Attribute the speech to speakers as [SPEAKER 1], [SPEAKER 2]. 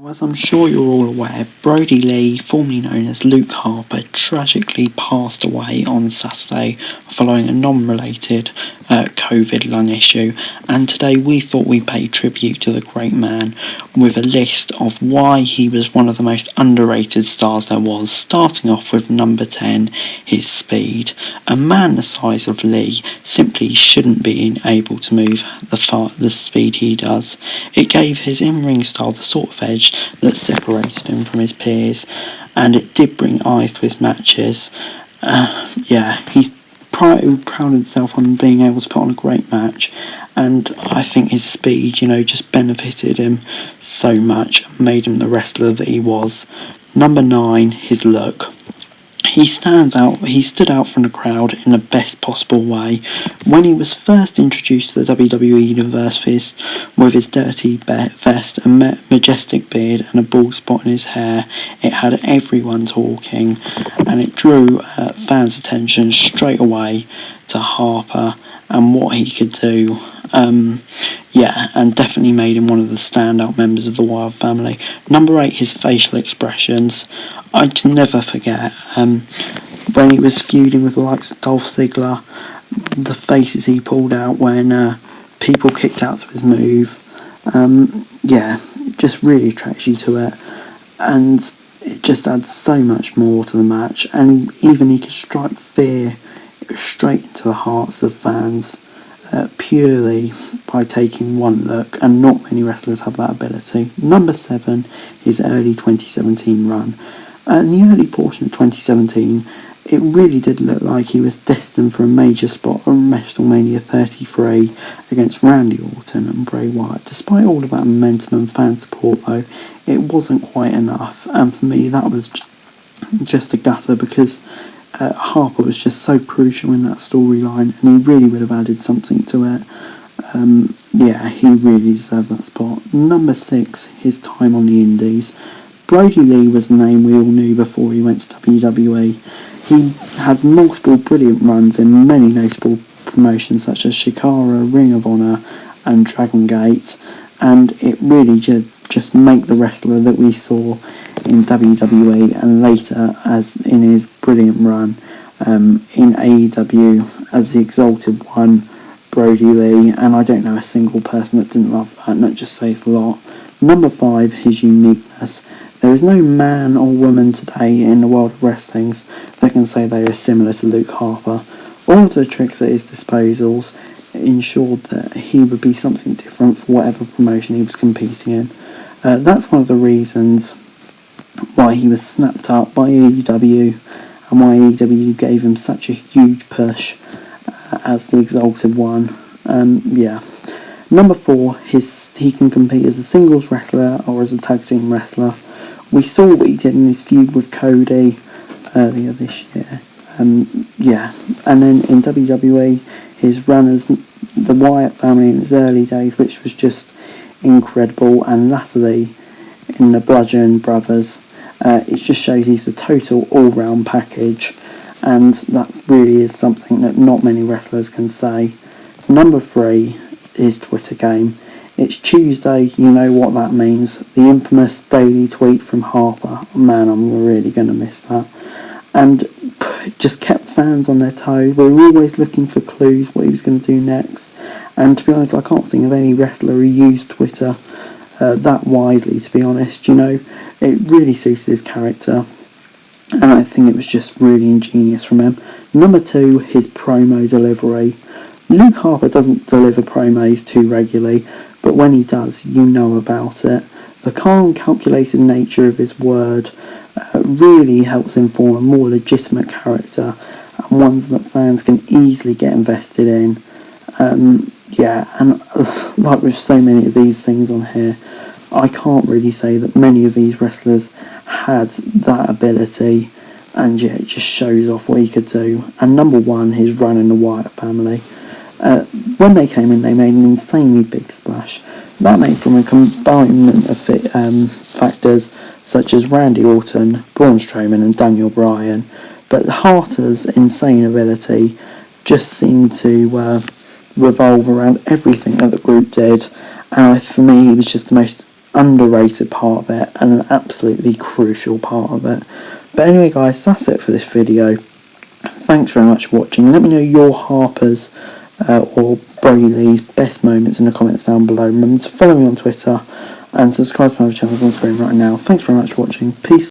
[SPEAKER 1] As I'm sure you're all aware, Brodie Lee, formerly known as Luke Harper, tragically passed away on Saturday following a non-related COVID lung issue, and today we thought we'd pay tribute to the great man with a list of why he was one of the most underrated stars there was, starting off with number 10, his speed. A man the size of Lee simply shouldn't be able to move the speed he does. It gave his in-ring style the sort of edge that separated him from his peers, and it did bring eyes to his matches. He's prided himself on being able to put on a great match, and I think his speed, just benefited him so much and made him the wrestler that he was. Number 9, his look. He stood out from the crowd in the best possible way. When he was first introduced to the WWE Universe with his dirty vest, a majestic beard and a bald spot in his hair, it had everyone talking, and it drew fans' attention straight away to Harper and what he could do. And definitely made him one of the standout members of the Wyatt family. Number 8, his facial expressions. I can never forget when he was feuding with the likes of Dolph Ziggler, the faces he pulled out when people kicked out to his move. Just really attracts you to it, and it just adds so much more to the match, and even he could strike fear straight into the hearts of fans purely by taking one look, and not many wrestlers have that ability. Number 7, his early 2017 run. In the early portion of 2017, it really did look like he was destined for a major spot on WrestleMania 33 against Randy Orton and Bray Wyatt. Despite all of that momentum and fan support though, it wasn't quite enough, and for me that was just a gutter, because Harper was just so crucial in that storyline, and he really would have added something to it. He really deserved that spot. Number 6, his time on the Indies. Brodie Lee was a name we all knew before he went to WWE. He had multiple brilliant runs in many notable promotions such as Shikara, Ring of Honor and Dragon Gate, and it really did just make the wrestler that we saw in WWE and later as in his brilliant run in AEW as the Exalted One, Brodie Lee, and I don't know a single person that didn't love that, and that just says a lot. Number 5, his uniqueness. There is no man or woman today in the world of wrestling that can say they are similar to Luke Harper. All of the tricks at his disposals ensured that he would be something different for whatever promotion he was competing in. That's one of the reasons why he was snapped up by AEW and why AEW gave him such a huge push as the Exalted One. Number 4, he can compete as a singles wrestler or as a tag team wrestler. We saw what he did in his feud with Cody earlier this year. And then in WWE, his run as the Wyatt family in his early days, which was just incredible, and latterly in the Bludgeon Brothers, it just shows he's the total all-round package, and that really is something that not many wrestlers can say. Number 3, his Twitter game. It's Tuesday, you know what that means. The infamous daily tweet from Harper. Man, I'm really going to miss that. And it just kept fans on their toes. We were always looking for clues what he was going to do next. And to be honest, I can't think of any wrestler who used Twitter that wisely, to be honest. It really suited his character, and I think it was just really ingenious from him. Number 2, his promo delivery. Luke Harper doesn't deliver promos too regularly, but when he does, you know about it. The calm, calculated nature of his word really helps him form a more legitimate character, and ones that fans can easily get invested in. And like with so many of these things on here, I can't really say that many of these wrestlers had that ability, and it just shows off what he could do. And number 1, his run in the Wyatt family. When they came in, they made an insanely big splash. That made from a combination of factors such as Randy Orton, Braun Strowman and Daniel Bryan, but Harper's insane ability just seemed to revolve around everything that the group did, and for me he was just the most underrated part of it and an absolutely crucial part of it. But anyway guys, that's it for this video. Thanks very much for watching. Let me know your Harper's or Brodie Lee's best moments in the comments down below. Remember to follow me on Twitter and subscribe to my other channels on screen right now. Thanks very much for watching. Peace.